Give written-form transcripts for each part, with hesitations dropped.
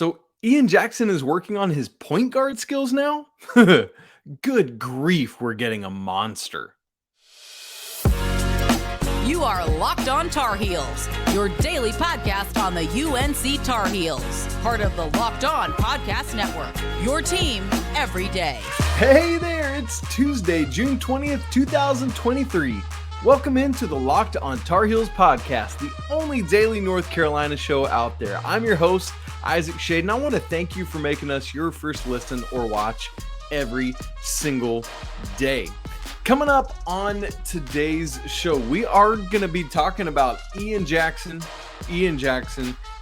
So Ian Jackson is working on his point guard skills now? Good grief, we're getting a monster. You are Locked On Tar Heels, your daily podcast on the UNC Tar Heels, part of the Locked On Podcast Network, your team every day. Hey there, it's Tuesday, June 20th, 2023. Welcome into the Locked On Tar Heels podcast, the only daily North Carolina show out there. I'm your host, Isaac Shade, and I want to thank you for making us your first listen or watch every single day. Coming up on today's show, we are going to be talking about Ian Jackson,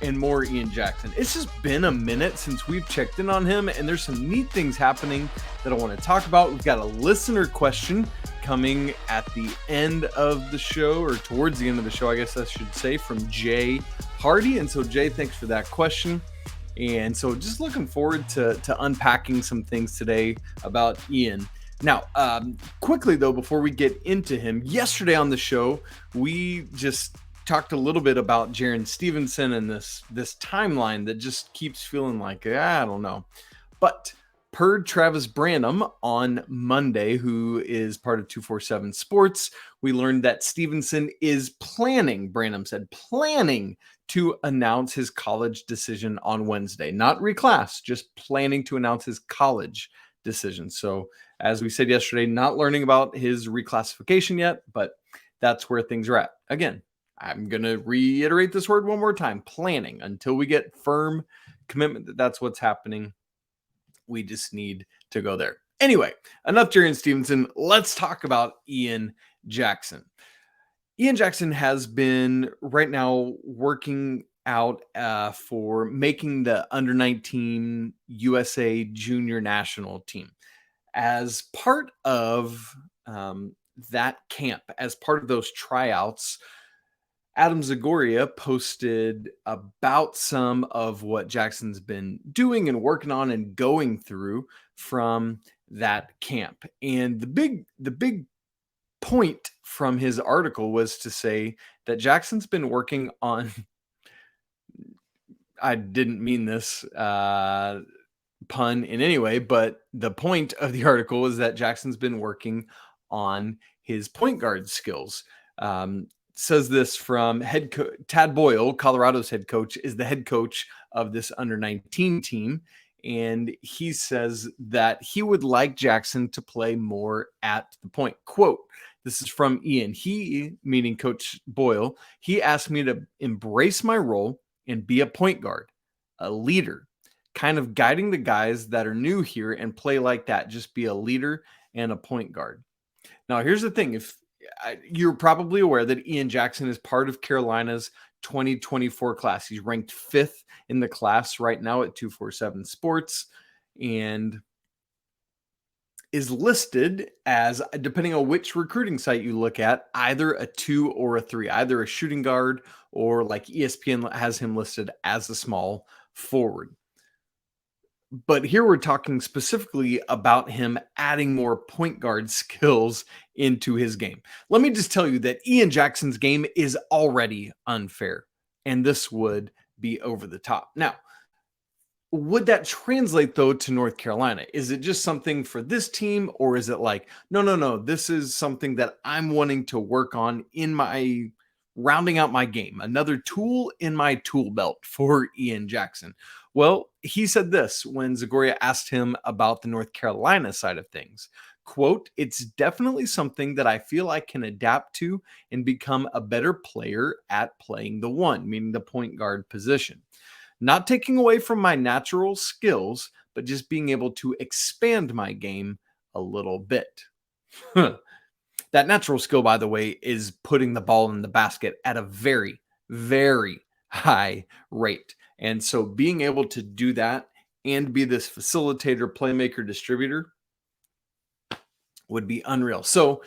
and more Ian Jackson. It's just been a minute since we've checked in on him, and there's some neat things happening that I want to talk about. We've got a listener question coming at the end of the show, or towards the end of the show, I guess I should say, from Jay Hardy. And so, Jay, thanks for that question. And so just looking forward to unpacking some things today about Ian. Now, quickly, though, before we get into him, yesterday on the show, we just talked a little bit about Jarin Stevenson and this timeline that just keeps feeling like, I don't know. But per Travis Branham on Monday, who is part of 247 Sports, we learned that Stevenson is planning, Branham said, planning to announce his college decision on Wednesday. Not reclass, just planning to announce his college decision. So, as we said yesterday, not learning about his reclassification yet, but that's where things are at. Again, I'm going to reiterate this word one more time, planning. Until we get firm commitment that that's what's happening, we just need to go there. Anyway, enough Jarin Stevenson. Let's talk about Ian Jackson. Ian Jackson has been right now working out for making the under-19 USA junior national team. As part of that camp, as part of those tryouts, Adam Zagoria posted about some of what Jackson's been doing and working on and going through from that camp. And the big point from his article was to say that Jackson's been working on, I didn't mean this pun in any way, but the point of the article is that Jackson's been working on his point guard skills. Says this from head coach Tad Boyle, Colorado's head coach, is the head coach of this under-19 team. And he says that he would like Jackson to play more at the point. Quote, this is from Ian. He, meaning Coach Boyle, he asked me to embrace my role and be a point guard, a leader, kind of guiding the guys that are new here and play like that. Just be a leader and a point guard. Now, here's the thing. If you're probably aware that Ian Jackson is part of Carolina's 2024 class. He's ranked 5th in the class right now at 247 Sports and is listed as, depending on which recruiting site you look at, either a 2 or a 3, either a shooting guard or like ESPN has him listed as a small forward. But here we're talking specifically about him adding more point guard skills into his game. Let me just tell you that Ian Jackson's game is already unfair, and this would be over the top. Now, would that translate, though, to North Carolina? Is it just something for this team, or is it like, no, this is something that I'm wanting to work on in my rounding out my game, another tool in my tool belt for Ian Jackson? Well, he said this when Zagoria asked him about the North Carolina side of things. Quote, it's definitely something that I feel I can adapt to and become a better player at playing the one, meaning the point guard position. Not taking away from my natural skills, but just being able to expand my game a little bit. That natural skill, by the way, is putting the ball in the basket at a very, very high rate. And so being able to do that and be this facilitator, playmaker, distributor would be unreal. So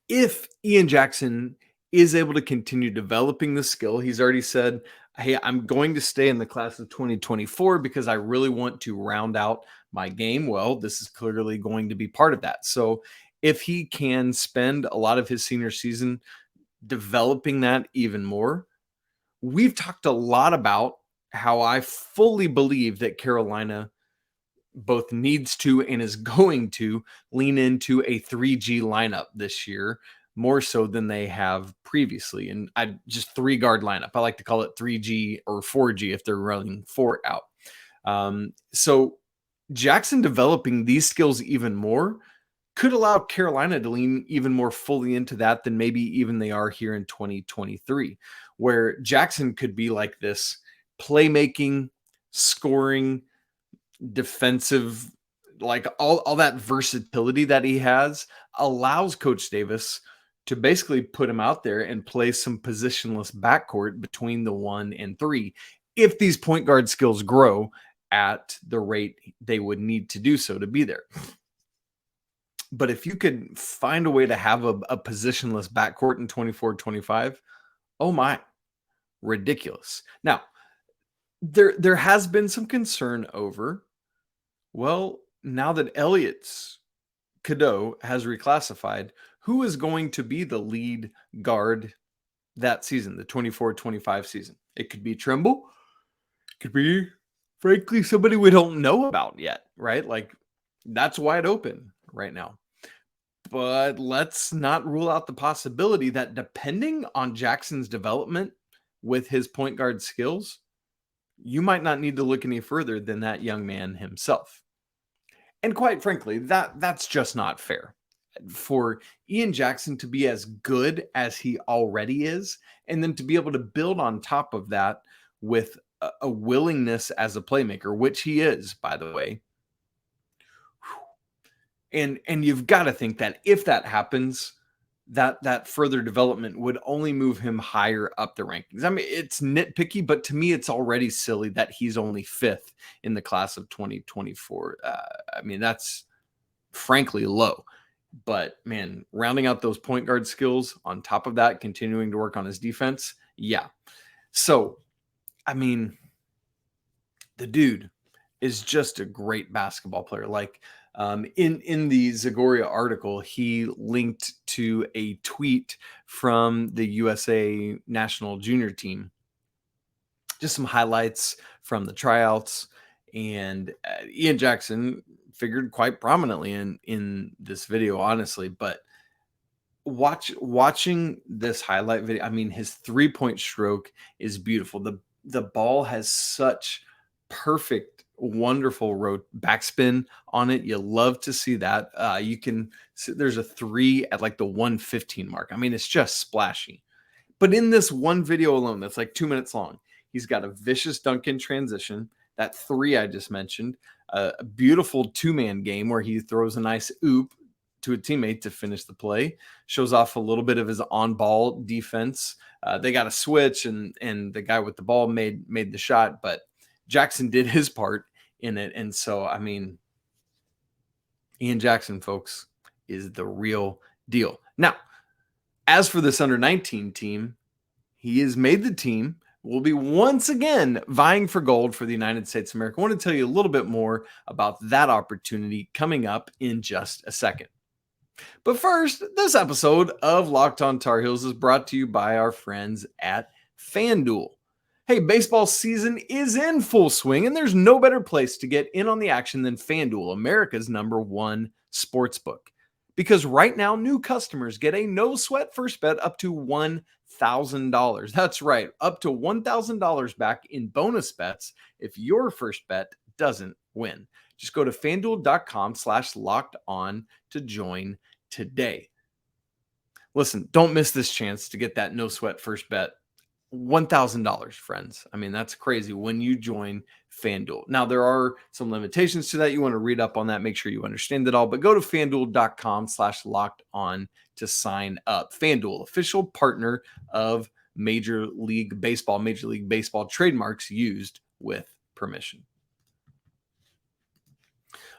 if Ian Jackson is able to continue developing the skill, he's already said, hey, I'm going to stay in the class of 2024 because I really want to round out my game. Well, this is clearly going to be part of that. So if he can spend a lot of his senior season developing that even more, we've talked a lot about how I fully believe that Carolina both needs to and is going to lean into a 3G lineup this year, more so than they have previously. And I just 3-guard lineup. I like to call it 3G or 4G if they're running 4 out. So Jackson developing these skills even more could allow Carolina to lean even more fully into that than maybe even they are here in 2023, where Jackson could be like this playmaking, scoring, defensive, like all that versatility that he has allows Coach Davis to basically put him out there and play some positionless backcourt between the 1 and 3 if these point guard skills grow at the rate they would need to do so to be there. But if you could find a way to have a positionless backcourt in 24-25, oh my, ridiculous. Now, there has been some concern over, well, now that Elliot's Cadeau has reclassified, who is going to be the lead guard that season, the 24-25 season? It could be Trimble. It could be, frankly, somebody we don't know about yet, right? Like, that's wide open right now. But let's not rule out the possibility that depending on Jackson's development with his point guard skills, you might not need to look any further than that young man himself. And quite frankly, that's just not fair for Ian Jackson to be as good as he already is, and then to be able to build on top of that with a willingness as a playmaker, which he is, by the way. And you've got to think that if that happens, that further development would only move him higher up the rankings. I mean, it's nitpicky, but to me, it's already silly that he's only 5th in the class of 2024. I mean, that's frankly low. But man, rounding out those point guard skills on top of that, continuing to work on his defense. Yeah. So, I mean, the dude is just a great basketball player. Like, in the Zagoria article, he linked to a tweet from the USA national junior team, just some highlights from the tryouts, and Ian Jackson figured quite prominently in this video, honestly. But watching this highlight video, I mean, his 3-point stroke is beautiful. The ball has such perfect, wonderful backspin on it. You love to see that. You can see there's a 3 at like the 1:15 mark. I mean, it's just splashy. But in this one video alone, that's like 2 minutes long, he's got a vicious dunk in transition. That 3 I just mentioned, a beautiful 2-man game where he throws a nice oop to a teammate to finish the play, shows off a little bit of his on-ball defense. They got a switch, and the guy with the ball made the shot, but Jackson did his part in it. And so, I mean, Ian Jackson, folks, is the real deal. Now, as for this under-19 team, he has made the team, will be once again vying for gold for the United States of America. I want to tell you a little bit more about that opportunity coming up in just a second. But first, this episode of Locked On Tar Heels is brought to you by our friends at FanDuel. Hey, baseball season is in full swing, and there's no better place to get in on the action than FanDuel, America's #1 sportsbook. Because right now, new customers get a no-sweat first bet up to $1,000. That's right, up to $1,000 back in bonus bets if your first bet doesn't win. Just go to FanDuel.com/locked-on to join today. Listen, don't miss this chance to get that no-sweat first bet. $1,000, friends. I mean, that's crazy when you join FanDuel. Now, there are some limitations to that. You want to read up on that, make sure you understand it all, but go to FanDuel.com/locked-on to sign up. FanDuel, official partner of Major League Baseball. Major League Baseball trademarks used with permission.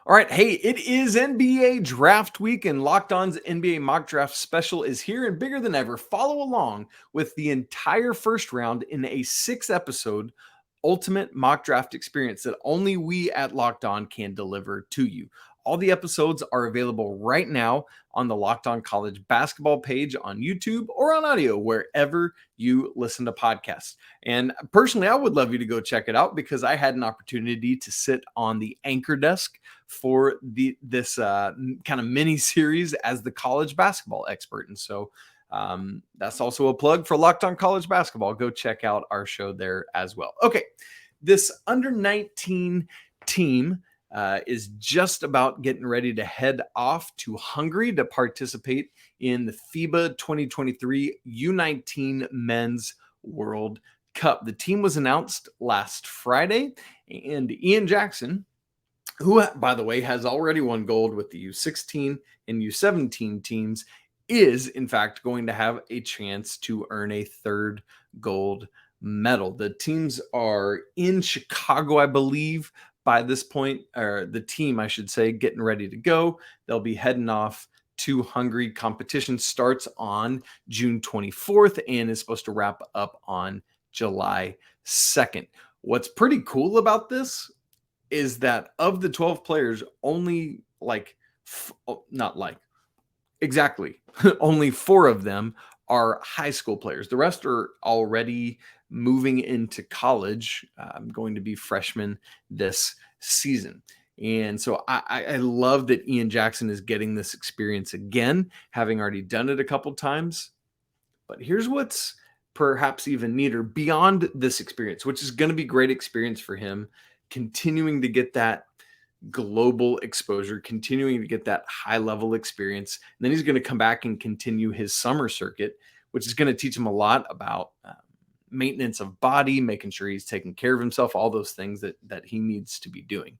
All right, hey, it is NBA draft week, and Locked On's NBA mock draft special is here and bigger than ever. Follow along with the entire first round in a 6-episode ultimate mock draft experience that only we at Locked On can deliver to you. All the episodes are available right now on the Locked On College Basketball page on YouTube or on audio, wherever you listen to podcasts. And personally, I would love you to go check it out because I had an opportunity to sit on the anchor desk for this kind of mini series as the college basketball expert. And so that's also a plug for Locked On College Basketball. Go check out our show there as well. Okay, this under 19 team is just about getting ready to head off to Hungary to participate in the FIBA 2023 U19 Men's World Cup. The team was announced last Friday, and Ian Jackson, who, by the way, has already won gold with the U16 and U17 teams, is in fact going to have a chance to earn a third gold medal. The teams are in Chicago, I believe, by this point, or the team, I should say, getting ready to go. They'll be heading off to Hungary. Competition starts on June 24th and is supposed to wrap up on July 2nd. What's pretty cool about this is that of the 12 players, only only 4 of them are high school players. The rest are already moving into college, going to be freshmen this season. And so I love that Ian Jackson is getting this experience again, having already done it a couple times. But here's what's perhaps even neater beyond this experience, which is going to be great experience for him, continuing to get that global exposure, continuing to get that high level experience. And then he's going to come back and continue his summer circuit, which is going to teach him a lot about maintenance of body, making sure he's taking care of himself, all those things that he needs to be doing.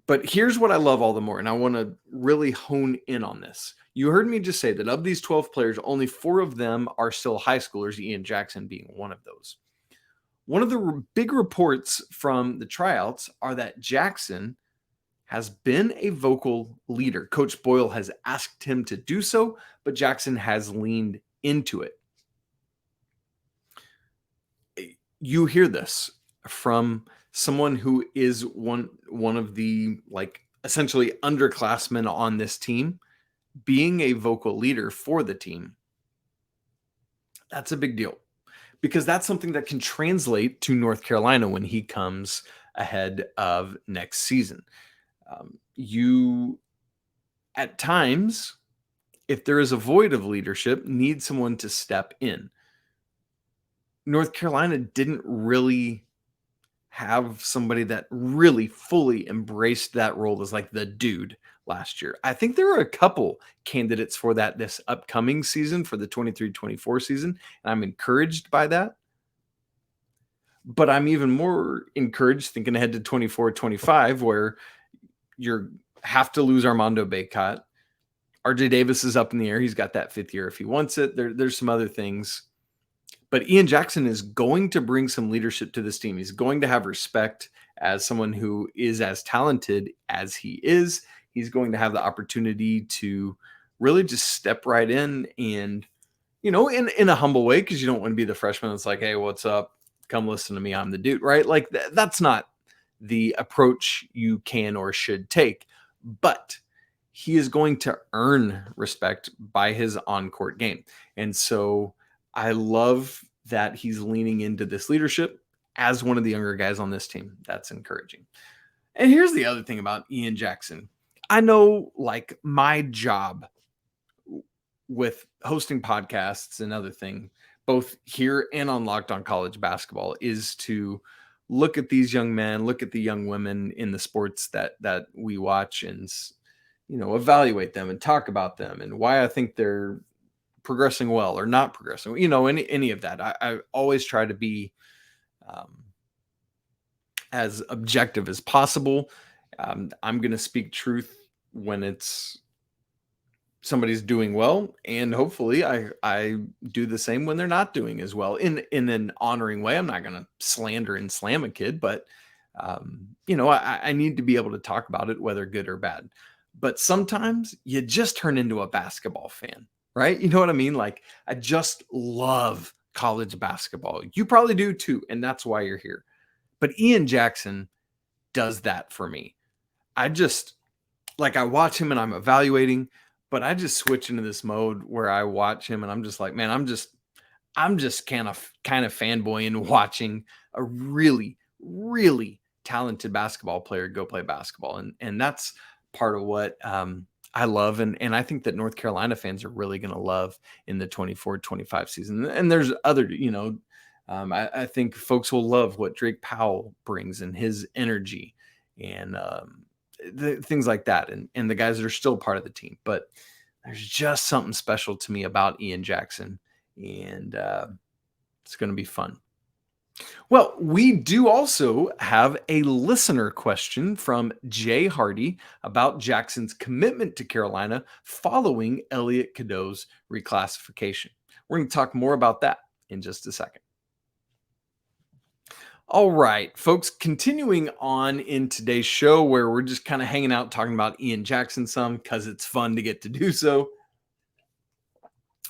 But here's what I love all the more, and I want to really hone in on this. You heard me just say that of these 12 players, only 4 of them are still high schoolers, Ian Jackson being one of those. One of the big reports from the tryouts are that Jackson has been a vocal leader. Coach Boyle has asked him to do so, but Jackson has leaned into it. You hear this from someone who is one of the essentially underclassmen on this team, being a vocal leader for the team. That's a big deal, because that's something that can translate to North Carolina when he comes ahead of next season. You, at times, if there is a void of leadership, need someone to step in. North Carolina didn't really have somebody that really fully embraced that role as like the dude last year. I think there are a couple candidates for that this upcoming season, for the 23-24 season, and I'm encouraged by that. But I'm even more encouraged thinking ahead to 24-25, where you have to lose Armando Bacot. RJ Davis is up in the air. He's got that 5th year if he wants it. There's some other things. But Ian Jackson is going to bring some leadership to this team. He's going to have respect as someone who is as talented as he is. He's going to have the opportunity to really just step right in and, in a humble way, because you don't want to be the freshman that's like, hey, what's up? Come listen to me. I'm the dude, right? Like that's not the approach you can or should take. But he is going to earn respect by his on-court game. And so I love that he's leaning into this leadership as one of the younger guys on this team. That's encouraging. And here's the other thing about Ian Jackson. I know, my job with hosting podcasts and other thing, both here and on Locked On College Basketball, is to look at these young men, look at the young women in the sports that we watch, and evaluate them and talk about them and why I think they're progressing well or not progressing, any of that. I always try to be as objective as possible. I'm going to speak truth when it's somebody's doing well, and hopefully I do the same when they're not doing as well in an honoring way. I'm not going to slander and slam a kid, but I need to be able to talk about it, whether good or bad. But sometimes you just turn into a basketball fan, right? You know what I mean? I just love college basketball. You probably do too, and that's why you're here. But Ian Jackson does that for me. I watch him and I'm evaluating, but I just switch into this mode where I watch him and I'm just like, man, I'm just kind of fanboying watching a really, really talented basketball player go play basketball. And that's part of what I love. And I think that North Carolina fans are really going to love in the 24-25 season. And there's other, I think folks will love what Drake Powell brings and his energy and things like that. And the guys that are still part of the team. But there's just something special to me about Ian Jackson. And it's going to be fun. Well, we do also have a listener question from Jay Hardy about Jackson's commitment to Carolina following Elliot Cadeau's reclassification. We're going to talk more about that in just a second. All right, folks, continuing on in today's show where we're just kind of hanging out talking about Ian Jackson some because it's fun to get to do so.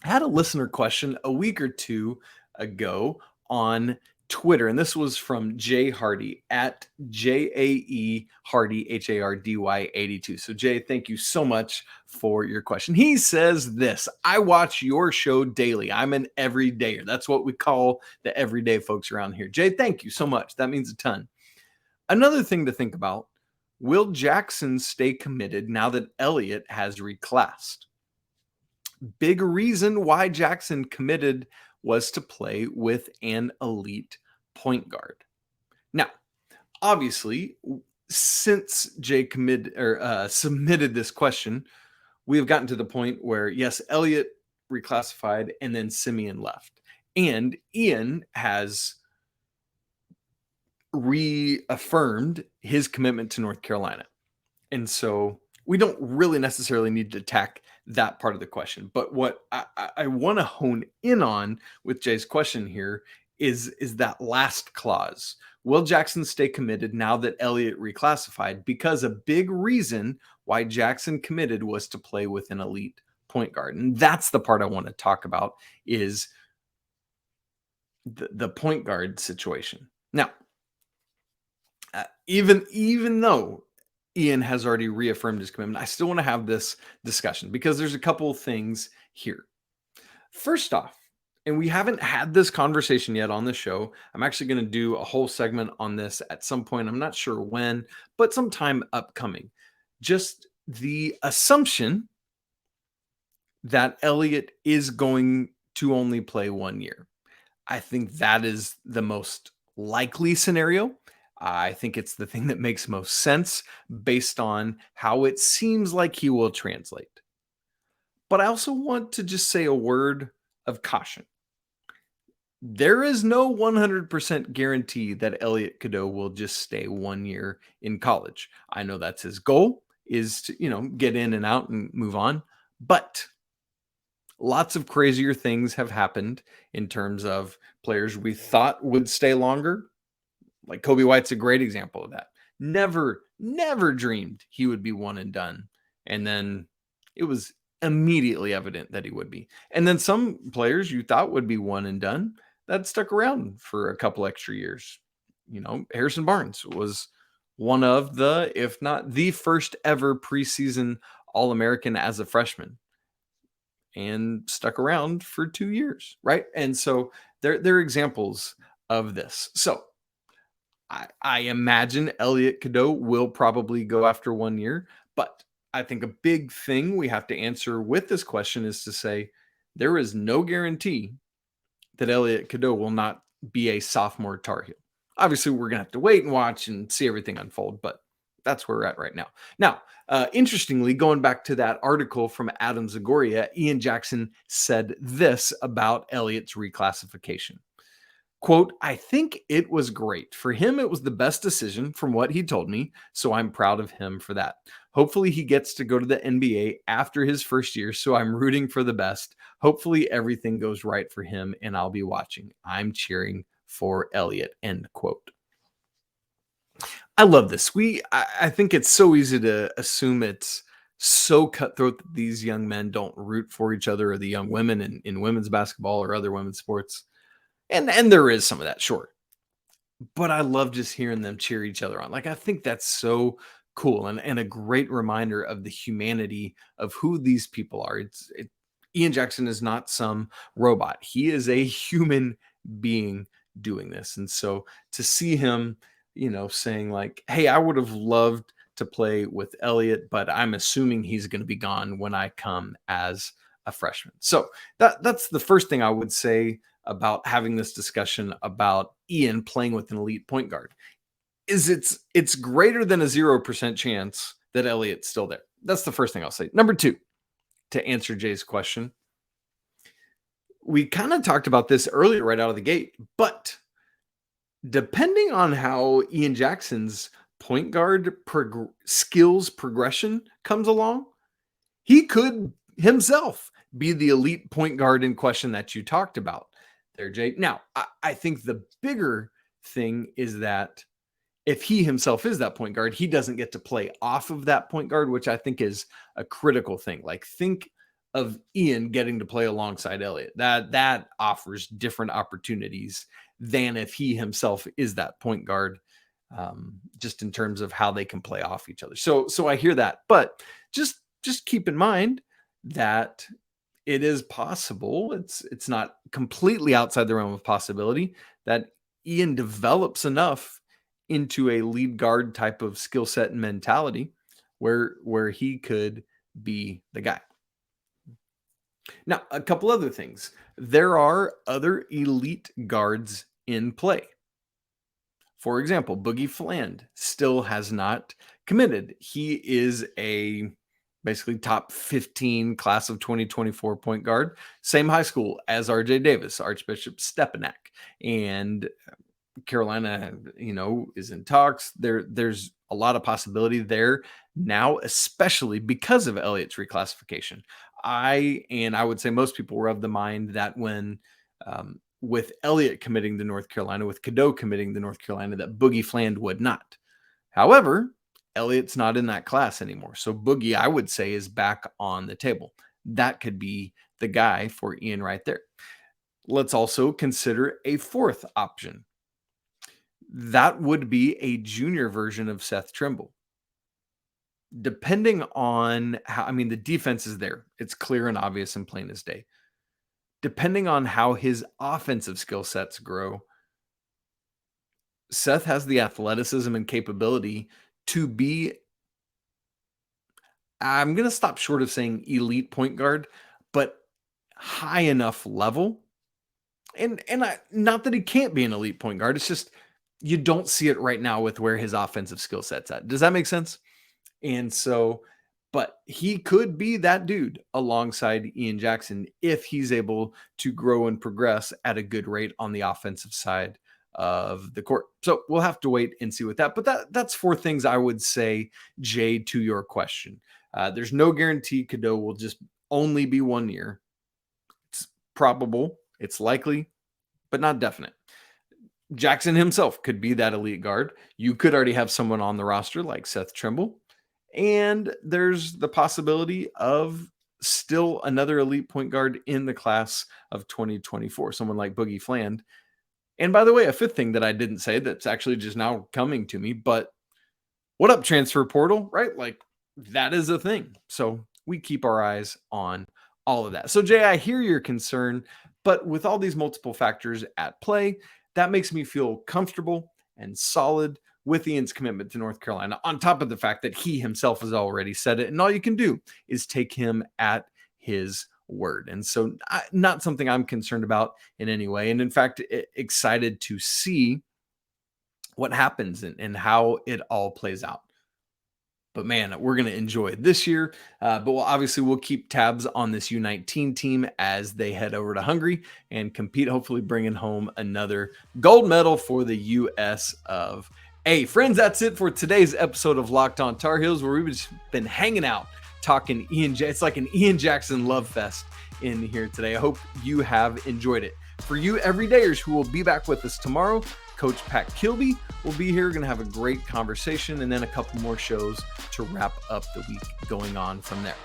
I had a listener question a week or two ago on Twitter, and this was from Jay Hardy at JAE Hardy, HARDY 82. So Jay, thank you so much for your question. He says this: I watch your show daily. I'm an everydayer. That's what we call the everyday folks around here. Jay, thank you so much. That means a ton. Another thing to think about: will Jackson stay committed now that Elliot has reclassed? Big reason why Jackson committed was to play with an elite point guard. Now, obviously, since Jay submitted this question, we have gotten to the point where, yes, Elliot reclassified and then Simeon left. And Ian has reaffirmed his commitment to North Carolina. And so we don't really necessarily need to attack that part of the question. But what I want to hone in on with Jay's question here is that last clause. Will Jackson stay committed now that Elliot reclassified? Because a big reason why Jackson committed was to play with an elite point guard. And that's the part I want to talk about, is the point guard situation. Now, even though Ian has already reaffirmed his commitment, I still want to have this discussion because there's a couple of things here. First off, and we haven't had this conversation yet on the show, I'm actually going to do a whole segment on this at some point. I'm not sure when, but sometime upcoming. Just the assumption that Elliot is going to only play 1 year. I think that is the most likely scenario. I think it's the thing that makes most sense based on how it seems like he will translate. But I also want to just say a word of caution. There is no 100% guarantee that Elliot Cadeau will just stay 1 year in college. I know that's his goal, is to, get in and out and move on. But lots of crazier things have happened in terms of players we thought would stay longer. Like Kobe White's a great example of that. Never dreamed he would be one and done. And then it was immediately evident that he would be. And then some players you thought would be one and done that stuck around for a couple extra years. Harrison Barnes was one of the, if not the first ever preseason All-American as a freshman and stuck around for 2 years, right? And so they're examples of this. So I imagine Elliot Cadeau will probably go after 1 year, but I think a big thing we have to answer with this question is to say there is no guarantee that Elliot Cadeau will not be a sophomore Tar Heel. Obviously, we're going to have to wait and watch and see everything unfold, but that's where we're at right now. Now, interestingly, going back to that article from Adam Zagoria, Ian Jackson said this about Elliot's reclassification. Quote, I think it was great. For him, it was the best decision from what he told me, so I'm proud of him for that. Hopefully he gets to go to the NBA after his first year, so I'm rooting for the best. Hopefully everything goes right for him, and I'll be watching. I'm cheering for Elliot, end quote. I love this. I think it's so easy to assume it's so cutthroat that these young men don't root for each other, or the young women in women's basketball or other women's sports. And there is some of that, sure. But I love just hearing them cheer each other on. Like, I think that's so cool and a great reminder of the humanity of who these people are. Ian Jackson is not some robot. He is a human being doing this. And so to see him, saying like, hey, I would have loved to play with Elliot, but I'm assuming he's going to be gone when I come as a freshman. So that's the first thing I would say about having this discussion about Ian playing with an elite point guard is it's greater than a 0% chance that Elliot's still there. That's the first thing I'll say. Number two, to answer Jay's question, we kind of talked about this earlier right out of the gate, but depending on how Ian Jackson's point guard skills progression comes along, he could himself be the elite point guard in question that you talked about there, Jay. Now, I think the bigger thing is that if he himself is that point guard, he doesn't get to play off of that point guard, which I think is a critical thing. Like, think of Ian getting to play alongside Elliot. That offers different opportunities than if he himself is that point guard, just in terms of how they can play off each other. So I hear that, but just keep in mind that it is possible. It's not completely outside the realm of possibility that Ian develops enough into a lead guard type of skill set and mentality where he could be the guy. Now, a couple other things. There are other elite guards in play. For example, Boogie Fland still has not committed. He is a basically top 15 class of 2024 point guard, same high school as RJ Davis, Archbishop Stepanek, and Carolina, is in talks. There's a lot of possibility there now, especially because of Elliot's reclassification. I would say most people were of the mind that when with Elliot committing to North Carolina, with Cadeau committing to North Carolina, that Boogie Fland would not. However, Elliot's not in that class anymore. So Boogie, I would say, is back on the table. That could be the guy for Ian right there. Let's also consider a fourth option. That would be a junior version of Seth Trimble. Depending on how, the defense is there. It's clear and obvious and plain as day. Depending on how his offensive skill sets grow, Seth has the athleticism and capability to be, I'm going to stop short of saying elite point guard, but high enough level. And not that he can't be an elite point guard. It's just, you don't see it right now with where his offensive skill set's at. Does that make sense? And so, but he could be that dude alongside Ian Jackson if he's able to grow and progress at a good rate on the offensive side of the court. So we'll have to wait and see with that. But that's four things I would say, Jay, to your question. There's no guarantee Cadeau will just only be 1 year. It's probable, it's likely, but not definite. Jackson himself could be that elite guard. You could already have someone on the roster like Seth Trimble. And there's the possibility of still another elite point guard in the class of 2024, someone like Boogie Fland. And by the way, a fifth thing that I didn't say that's actually just now coming to me, but what up, transfer portal, right? Like, that is a thing. So we keep our eyes on all of that. So Jay, I hear your concern, but with all these multiple factors at play, that makes me feel comfortable and solid with Ian's commitment to North Carolina, on top of the fact that he himself has already said it. And all you can do is take him at his word. And so not something I'm concerned about in any way. And in fact, excited to see what happens and how it all plays out. But man, we're going to enjoy this year. But we'll keep tabs on this U19 team as they head over to Hungary and compete, hopefully bringing home another gold medal for the US of A. Friends, that's it for today's episode of Locked On Tar Heels, where we've just been hanging out, talking It's like an Ian Jackson love fest in here today. I hope you have enjoyed it. For you everydayers who will be back with us tomorrow, Coach Pat Kilby will be here. Going to have a great conversation and then a couple more shows to wrap up the week going on from there.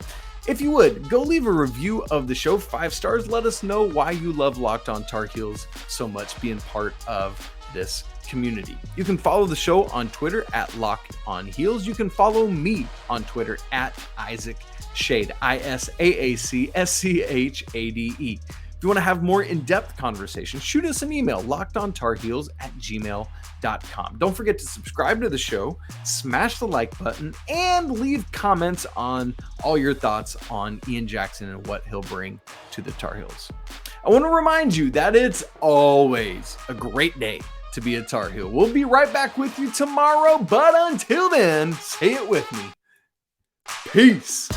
If you would, go leave a review of the show, 5 stars. Let us know why you love Locked On Tar Heels so much, being part of this community. You can follow the show on Twitter at Locked On Heels. You can follow me on Twitter at Isaac Shade, ISAACSCHADE. If you want to have more in-depth conversation, shoot us an email, lockedontarheels@gmail.com. Don't forget to subscribe to the show, smash the like button, and leave comments on all your thoughts on Ian Jackson and what he'll bring to the Tar Heels. I want to remind you that it's always a great day to be a Tar Heel. We'll be right back with you tomorrow, but until then, say it with me. Peace.